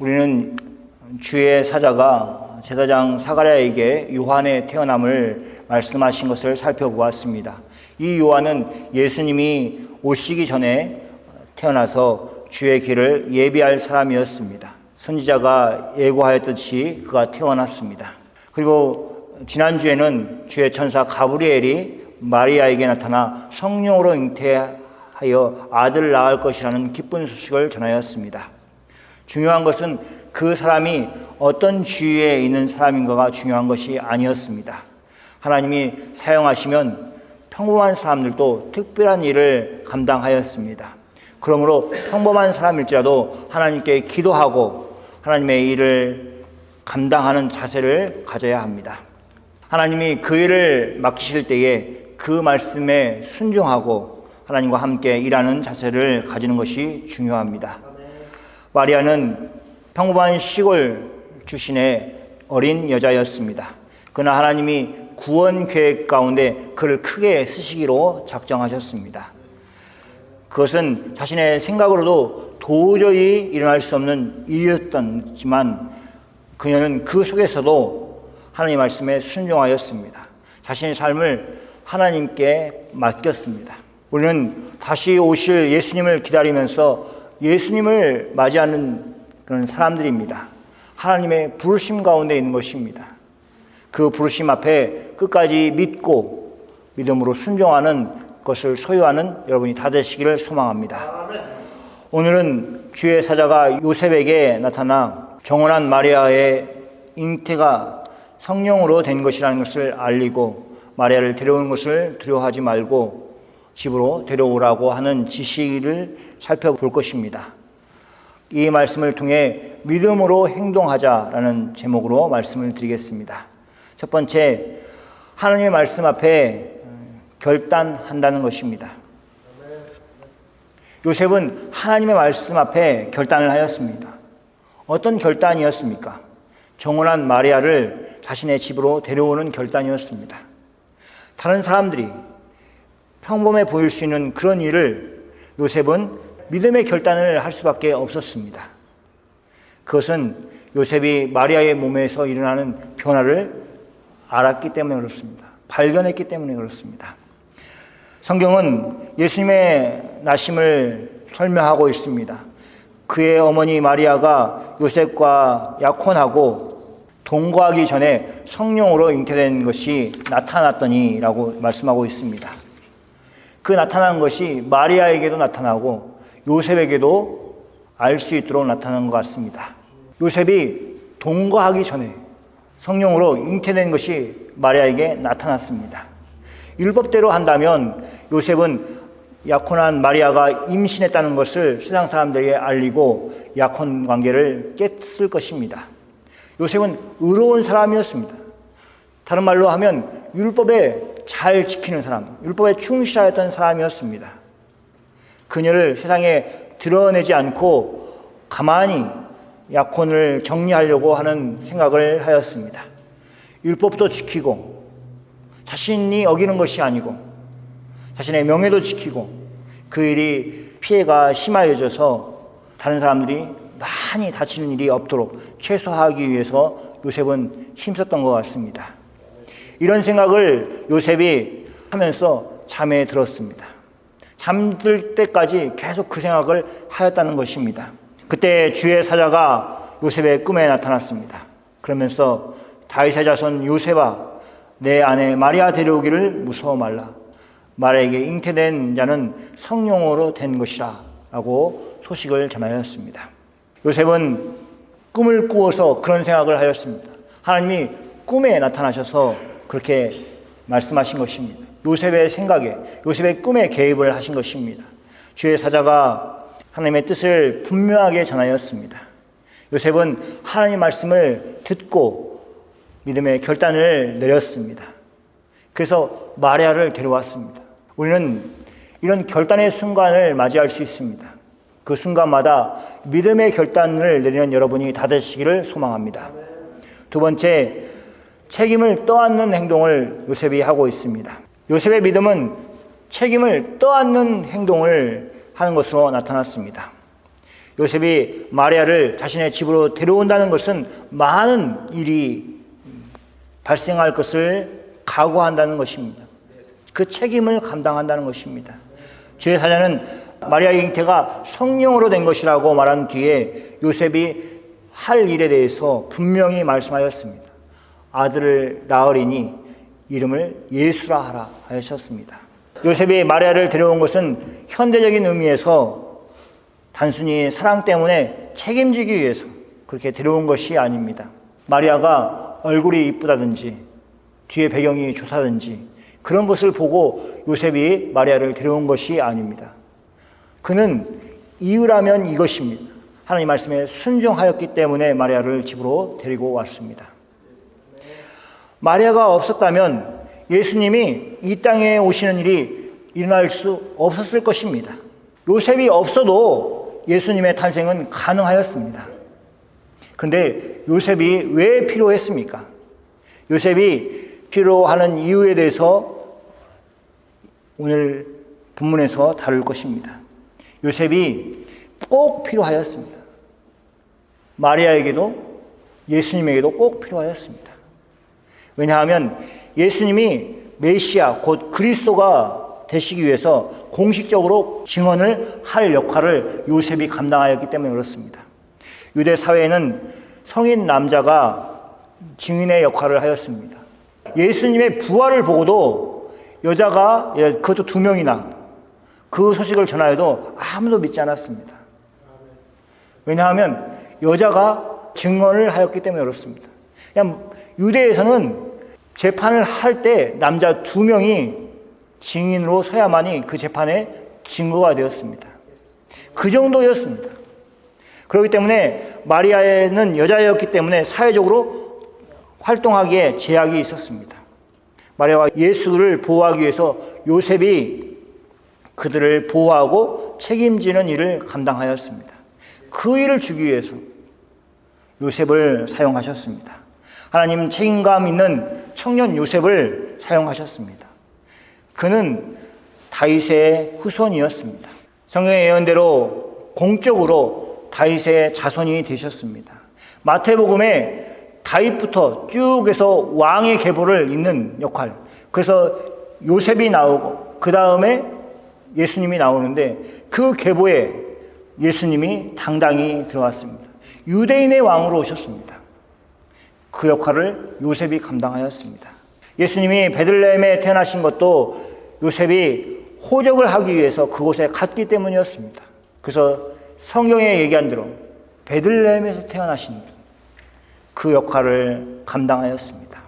우리는 주의 사자가 제사장 사가랴에게 요한의 태어남을 말씀하신 것을 살펴보았습니다. 이 요한은 예수님이 오시기 전에 태어나서 주의 길을 예비할 사람이었습니다. 선지자가 예고하였듯이 그가 태어났습니다. 그리고 지난주에는 주의 천사 가브리엘이 마리아에게 나타나 성령으로 잉태하여 아들을 낳을 것이라는 기쁜 소식을 전하였습니다. 중요한 것은 그 사람이 어떤 주위에 있는 사람인가가 중요한 것이 아니었습니다. 하나님이 사용하시면 평범한 사람들도 특별한 일을 감당하였습니다. 그러므로 평범한 사람일지라도 하나님께 기도하고 하나님의 일을 감당하는 자세를 가져야 합니다. 하나님이 그 일을 맡기실 때에 그 말씀에 순종하고 하나님과 함께 일하는 자세를 가지는 것이 중요합니다. 마리아는 평범한 시골 출신의 어린 여자였습니다. 그러나 하나님이 구원 계획 가운데 그를 크게 쓰시기로 작정하셨습니다. 그것은 자신의 생각으로도 도저히 일어날 수 없는 일이었지만 그녀는 그 속에서도 하나님의 말씀에 순종하였습니다. 자신의 삶을 하나님께 맡겼습니다. 우리는 다시 오실 예수님을 기다리면서 예수님을 맞이하는 그런 사람들입니다. 하나님의 부르심 가운데 있는 것입니다. 그 부르심 앞에 끝까지 믿고 믿음으로 순종하는 것을 소유하는 여러분이 다 되시기를 소망합니다. 오늘은 주의 사자가 요셉에게 나타나 정혼한 마리아의 잉태가 성령으로 된 것이라는 것을 알리고 마리아를 데려오는 것을 두려워하지 말고 집으로 데려오라고 하는 지시를 살펴볼 것입니다. 이 말씀을 통해 믿음으로 행동하자라는 제목으로 말씀을 드리겠습니다. 첫 번째, 하나님의 말씀 앞에 결단한다는 것입니다. 요셉은 하나님의 말씀 앞에 결단을 하였습니다. 어떤 결단이었습니까? 정혼한 마리아를 자신의 집으로 데려오는 결단이었습니다. 다른 사람들이 평범해 보일 수 있는 그런 일을 요셉은 믿음의 결단을 할 수밖에 없었습니다. 그것은 요셉이 마리아의 몸에서 일어나는 변화를 알았기 때문에 그렇습니다. 발견했기 때문에 그렇습니다. 성경은 예수님의 나심을 설명하고 있습니다. 그의 어머니 마리아가 요셉과 약혼하고 동거하기 전에 성령으로 잉태된 것이 나타났더니 라고 말씀하고 있습니다. 그 나타난 것이 마리아에게도 나타나고 요셉에게도 알 수 있도록 나타난 것 같습니다. 요셉이 동거하기 전에 성령으로 잉태된 것이 마리아에게 나타났습니다. 율법대로 한다면 요셉은 약혼한 마리아가 임신했다는 것을 세상 사람들에게 알리고 약혼 관계를 깼을 것입니다. 요셉은 의로운 사람이었습니다. 다른 말로 하면 율법에 잘 지키는 사람, 율법에 충실하였던 사람이었습니다. 그녀를 세상에 드러내지 않고 가만히 약혼을 정리하려고 하는 생각을 하였습니다. 율법도 지키고 자신이 어기는 것이 아니고 자신의 명예도 지키고 그 일이 피해가 심하여져서 다른 사람들이 많이 다치는 일이 없도록 최소화하기 위해서 요셉은 힘썼던 것 같습니다. 이런 생각을 요셉이 하면서 잠에 들었습니다. 잠들 때까지 계속 그 생각을 하였다는 것입니다. 그때 주의 사자가 요셉의 꿈에 나타났습니다. 그러면서 다윗의 자손 요셉아, 내 아내 마리아 데려오기를 무서워 말라. 마리아에게 잉태된 자는 성령으로 된 것이라 라고 소식을 전하였습니다. 요셉은 꿈을 꾸어서 그런 생각을 하였습니다. 하나님이 꿈에 나타나셔서 그렇게 말씀하신 것입니다. 요셉의 생각에, 요셉의 꿈에 개입을 하신 것입니다. 주의 사자가 하나님의 뜻을 분명하게 전하였습니다. 요셉은 하나님의 말씀을 듣고 믿음의 결단을 내렸습니다. 그래서 마리아를 데려왔습니다. 우리는 이런 결단의 순간을 맞이할 수 있습니다. 그 순간마다 믿음의 결단을 내리는 여러분이 다 되시기를 소망합니다. 두 번째, 책임을 떠안는 행동을 요셉이 하고 있습니다. 요셉의 믿음은 책임을 떠안는 행동을 하는 것으로 나타났습니다. 요셉이 마리아를 자신의 집으로 데려온다는 것은 많은 일이 발생할 것을 각오한다는 것입니다. 그 책임을 감당한다는 것입니다. 주의 사자는 마리아의 잉태가 성령으로 된 것이라고 말한 뒤에 요셉이 할 일에 대해서 분명히 말씀하였습니다. 아들을 낳으리니 이름을 예수라 하라 하셨습니다. 요셉이 마리아를 데려온 것은 현대적인 의미에서 단순히 사랑 때문에 책임지기 위해서 그렇게 데려온 것이 아닙니다. 마리아가 얼굴이 이쁘다든지 뒤에 배경이 좋다든지 그런 것을 보고 요셉이 마리아를 데려온 것이 아닙니다. 그는 이유라면 이것입니다. 하나님 말씀에 순종하였기 때문에 마리아를 집으로 데리고 왔습니다. 마리아가 없었다면 예수님이 이 땅에 오시는 일이 일어날 수 없었을 것입니다. 요셉이 없어도 예수님의 탄생은 가능하였습니다. 그런데 요셉이 왜 필요했습니까? 요셉이 필요하는 이유에 대해서 오늘 본문에서 다룰 것입니다. 요셉이 꼭 필요하였습니다. 마리아에게도 예수님에게도 꼭 필요하였습니다. 왜냐하면 예수님이 메시아 곧 그리스도가 되시기 위해서 공식적으로 증언을 할 역할을 요셉이 감당하였기 때문에 그렇습니다. 유대 사회에는 성인 남자가 증인의 역할을 하였습니다. 예수님의 부활을 보고도 여자가 그것도 2명이나 그 소식을 전하여도 아무도 믿지 않았습니다. 왜냐하면 여자가 증언을 하였기 때문에 그렇습니다. 그냥 유대에서는 재판을 할 때 남자 2명이 증인으로 서야만이 그 재판의 증거가 되었습니다. 그 정도였습니다. 그렇기 때문에 마리아는 여자였기 때문에 사회적으로 활동하기에 제약이 있었습니다. 마리아와 예수를 보호하기 위해서 요셉이 그들을 보호하고 책임지는 일을 감당하였습니다. 그 일을 주기 위해서 요셉을 사용하셨습니다. 하나님 책임감 있는 청년 요셉을 사용하셨습니다. 그는 다윗의 후손이었습니다. 성경의 예언대로 공적으로 다윗의 자손이 되셨습니다. 마태복음에 다윗부터 쭉 해서 왕의 계보를 잇는 역할. 그래서 요셉이 나오고 그 다음에 예수님이 나오는데 그 계보에 예수님이 당당히 들어왔습니다. 유대인의 왕으로 오셨습니다. 그 역할을 요셉이 감당하였습니다. 예수님이 베들레헴에 태어나신 것도 요셉이 호적을 하기 위해서 그곳에 갔기 때문이었습니다. 그래서 성경에 얘기한 대로 베들레헴에서 태어나신 그 역할을 감당하였습니다.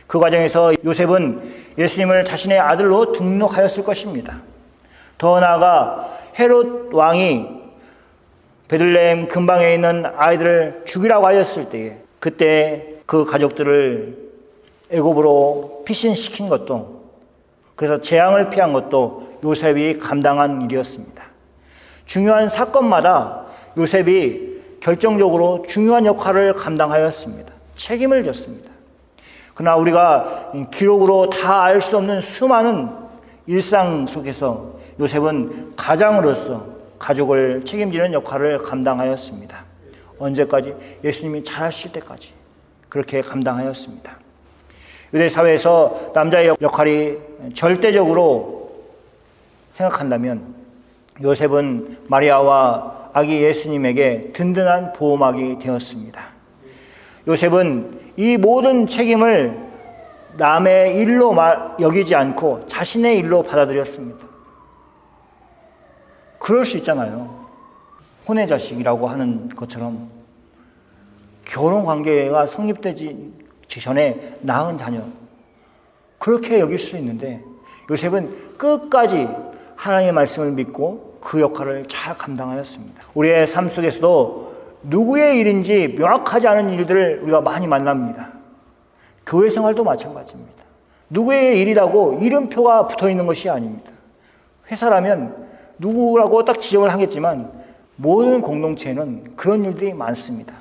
그 과정에서 요셉은 예수님을 자신의 아들로 등록하였을 것입니다. 더 나아가 헤롯 왕이 베들레헴 근방에 있는 아이들을 죽이라고 하였을 때에 그때 그 가족들을 애굽으로 피신시킨 것도 그래서 재앙을 피한 것도 요셉이 감당한 일이었습니다. 중요한 사건마다 요셉이 결정적으로 중요한 역할을 감당하였습니다. 책임을 졌습니다. 그러나 우리가 기록으로 다 알 수 없는 수많은 일상 속에서 요셉은 가장으로서 가족을 책임지는 역할을 감당하였습니다. 언제까지? 예수님이 자라실 때까지 그렇게 감당하였습니다. 유대 사회에서 남자의 역할이 절대적으로 생각한다면 요셉은 마리아와 아기 예수님에게 든든한 보호막이 되었습니다. 요셉은 이 모든 책임을 남의 일로 여기지 않고 자신의 일로 받아들였습니다. 그럴 수 있잖아요. 혼의 자식이라고 하는 것처럼 결혼 관계가 성립되지 전에 낳은 자녀 그렇게 여길 수 있는데 요셉은 끝까지 하나님의 말씀을 믿고 그 역할을 잘 감당하였습니다. 우리의 삶 속에서도 누구의 일인지 명확하지 않은 일들을 우리가 많이 만납니다. 교회 생활도 마찬가지입니다. 누구의 일이라고 이름표가 붙어 있는 것이 아닙니다. 회사라면 누구라고 딱 지정을 하겠지만 모든 공동체에는 그런 일들이 많습니다.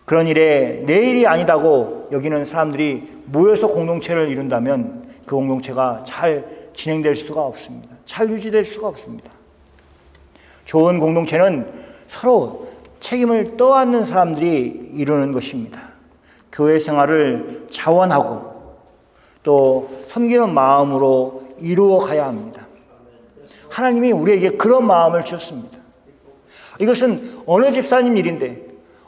그런 일에 내 일이 아니다고 여기는 사람들이 모여서 공동체를 이룬다면 그 공동체가 잘 진행될 수가 없습니다. 잘 유지될 수가 없습니다. 좋은 공동체는 서로 책임을 떠안는 사람들이 이루는 것입니다. 교회 생활을 자원하고 또 섬기는 마음으로 이루어 가야 합니다. 하나님이 우리에게 그런 마음을 주셨습니다. 이것은 어느 집사님 일인데,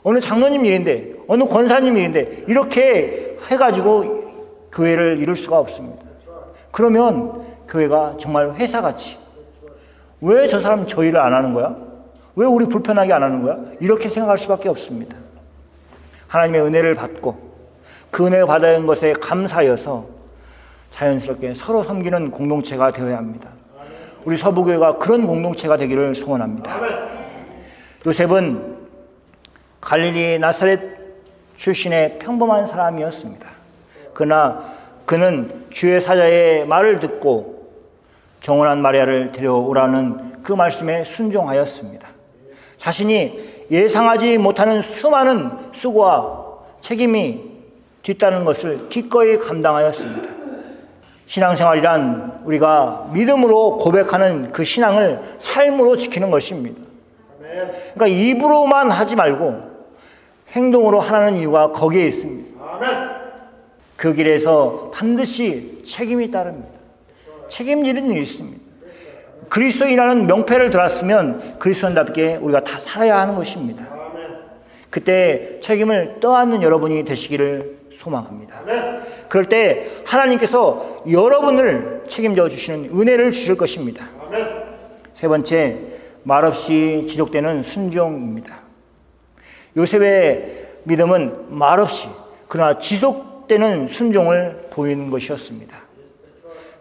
어느 장로님 일인데, 어느 권사님 일인데 이렇게 해가지고 교회를 이룰 수가 없습니다. 그러면 교회가 정말 회사같이, 왜 저 사람 저 일을 안 하는 거야? 왜 우리 불편하게 안 하는 거야? 이렇게 생각할 수밖에 없습니다. 하나님의 은혜를 받고 그 은혜를 받은 것에 감사하여서 자연스럽게 서로 섬기는 공동체가 되어야 합니다. 우리 서부교회가 그런 공동체가 되기를 소원합니다. 요셉은 갈릴리 나사렛 출신의 평범한 사람이었습니다. 그러나 그는 주의 사자의 말을 듣고 정혼한 마리아를 데려오라는 그 말씀에 순종하였습니다. 자신이 예상하지 못하는 수많은 수고와 책임이 뒤따르는 것을 기꺼이 감당하였습니다. 신앙생활이란 우리가 믿음으로 고백하는 그 신앙을 삶으로 지키는 것입니다. 그러니까 입으로만 하지 말고 행동으로 하라는 이유가 거기에 있습니다. 그 길에서 반드시 책임이 따릅니다. 책임지는 일이 있습니다. 그리스도인이라는 명패를 들었으면 그리스도인답게 우리가 다 살아야 하는 것입니다. 그때 책임을 떠안는 여러분이 되시기를 소망합니다. 그럴 때 하나님께서 여러분을 책임져 주시는 은혜를 주실 것입니다. 세 번째, 말없이 지속되는 순종입니다. 요셉의 믿음은 말없이 그러나 지속되는 순종을 보이는 것이었습니다.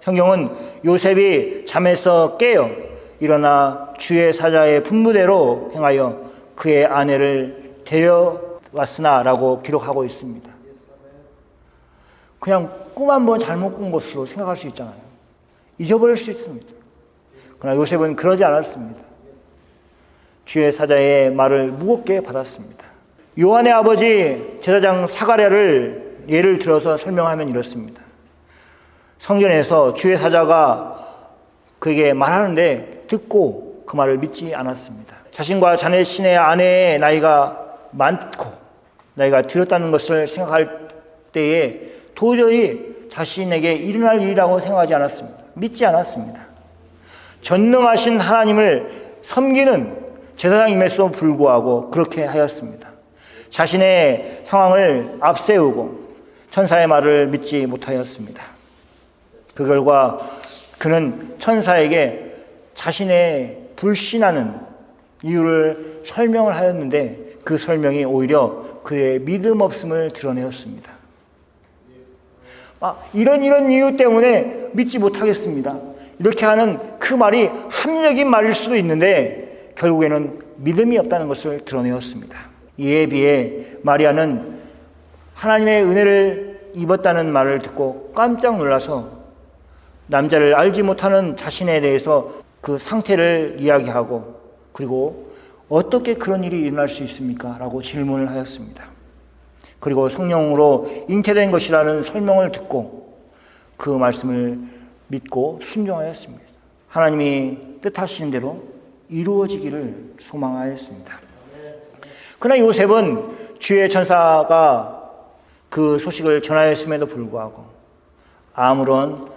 성경은 요셉이 잠에서 깨어 일어나 주의 사자의 분부대로 행하여 그의 아내를 데려왔으나 라고 기록하고 있습니다. 그냥 꿈 한번 잘못 꾼 것으로 생각할 수 있잖아요. 잊어버릴 수 있습니다. 그러나 요셉은 그러지 않았습니다. 주의 사자의 말을 무겁게 받았습니다. 요한의 아버지 제사장 사가랴를 예를 들어서 설명하면 이렇습니다. 성전에서 주의 사자가 그에게 말하는데 듣고 그 말을 믿지 않았습니다. 자신과 자신의 아내의 나이가 많고 나이가 들었다는 것을 생각할 때에 도저히 자신에게 일어날 일이라고 생각하지 않았습니다. 믿지 않았습니다. 전능하신 하나님을 섬기는 제사장임에도 불구하고 그렇게 하였습니다. 자신의 상황을 앞세우고 천사의 말을 믿지 못하였습니다. 그 결과 그는 천사에게 자신의 불신하는 이유를 설명을 하였는데 그 설명이 오히려 그의 믿음 없음을 드러내었습니다. 이런 이유 때문에 믿지 못하겠습니다. 이렇게 하는 그 말이 합리적인 말일 수도 있는데 결국에는 믿음이 없다는 것을 드러내었습니다. 이에 비해 마리아는 하나님의 은혜를 입었다는 말을 듣고 깜짝 놀라서 남자를 알지 못하는 자신에 대해서 그 상태를 이야기하고 그리고 어떻게 그런 일이 일어날 수 있습니까? 라고 질문을 하였습니다. 그리고 성령으로 잉태된 것이라는 설명을 듣고 그 말씀을 믿고 순종하였습니다. 하나님이 뜻하시는 대로 이루어지기를 소망하였습니다. 그러나 요셉은 주의 천사가 그 소식을 전하였음에도 불구하고 아무런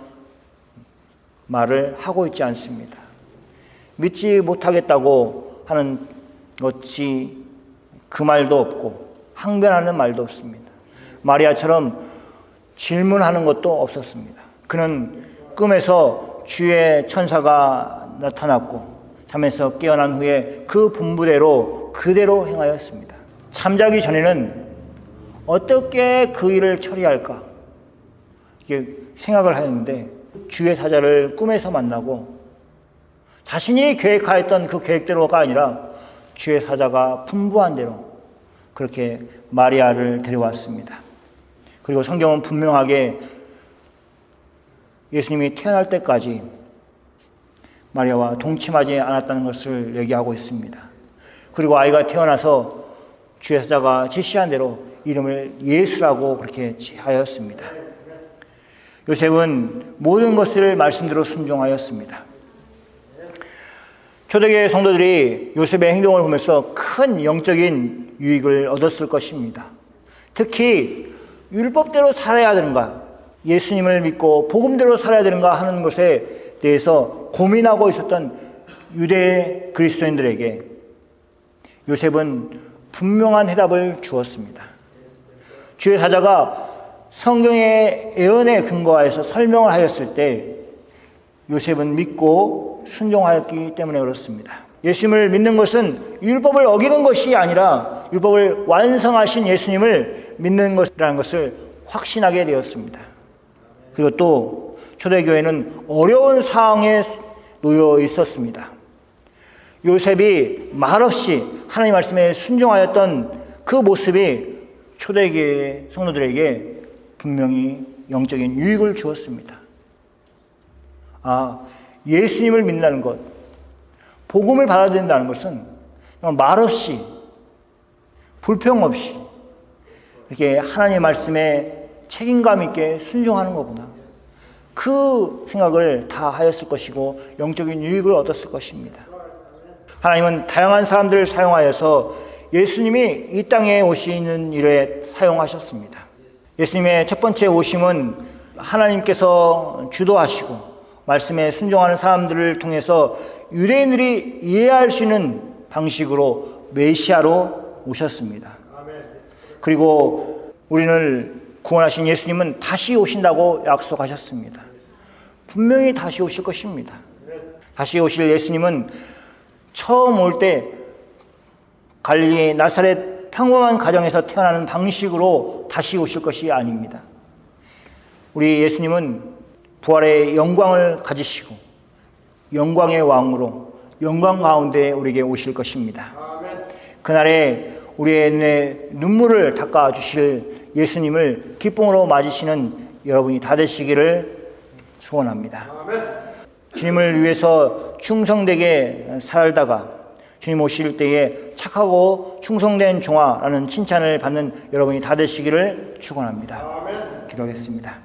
말을 하고 있지 않습니다. 믿지 못하겠다고 하는 것이 그 말도 없고 항변하는 말도 없습니다. 마리아처럼 질문하는 것도 없었습니다. 그는 꿈에서 주의 천사가 나타났고 잠에서 깨어난 후에 그 분부대로 그대로 행하였습니다. 잠자기 전에는 어떻게 그 일을 처리할까 이게 생각을 하였는데 주의 사자를 꿈에서 만나고 자신이 계획하였던 그 계획대로가 아니라 주의 사자가 분부한 대로 그렇게 마리아를 데려왔습니다. 그리고 성경은 분명하게 예수님이 태어날 때까지 마리아와 동침하지 않았다는 것을 얘기하고 있습니다. 그리고 아이가 태어나서 주의 사자가 지시한 대로 이름을 예수라고 그렇게 하였습니다. 요셉은 모든 것을 말씀대로 순종하였습니다. 초대교회 성도들이 요셉의 행동을 보면서 큰 영적인 유익을 얻었을 것입니다. 특히 율법대로 살아야 되는가, 예수님을 믿고 복음대로 살아야 되는가 하는 것에 대해서 고민하고 있었던 유대 그리스도인들에게 요셉은 분명한 해답을 주었습니다. 주의 사자가 성경의 예언에 근거하여서 설명을 하였을 때 요셉은 믿고 순종하였기 때문에 그렇습니다. 예수님을 믿는 것은 율법을 어기는 것이 아니라 율법을 완성하신 예수님을 믿는 것이라는 것을 확신하게 되었습니다. 그리고 또 초대교회는 어려운 상황에 놓여 있었습니다. 요셉이 말없이 하나님 말씀에 순종하였던 그 모습이 초대교회 성도들에게 분명히 영적인 유익을 주었습니다. 예수님을 믿는다는 것, 복음을 받아들인다는 것은 말없이, 불평 없이 이렇게 하나님의 말씀에 책임감 있게 순종하는 거구나. 그 생각을 다 하였을 것이고 영적인 유익을 얻었을 것입니다. 하나님은 다양한 사람들을 사용하여서 예수님이 이 땅에 오시는 일에 사용하셨습니다. 예수님의 첫 번째 오심은 하나님께서 주도하시고 말씀에 순종하는 사람들을 통해서 유대인들이 이해할 수 있는 방식으로 메시아로 오셨습니다. 그리고 우리를 구원하신 예수님은 다시 오신다고 약속하셨습니다. 분명히 다시 오실 것입니다. 다시 오실 예수님은 처음 올 때 갈릴리 나사렛 평범한 가정에서 태어나는 방식으로 다시 오실 것이 아닙니다. 우리 예수님은 부활의 영광을 가지시고 영광의 왕으로 영광 가운데 우리에게 오실 것입니다. 그날에 우리의 눈물을 닦아주실 예수님을 기쁨으로 맞으시는 여러분이 다 되시기를 소원합니다. 주님을 위해서 충성되게 살다가 주님 오실 때에 착하고 충성된 종아라는 칭찬을 받는 여러분이 다 되시기를 축원합니다. 기도하겠습니다.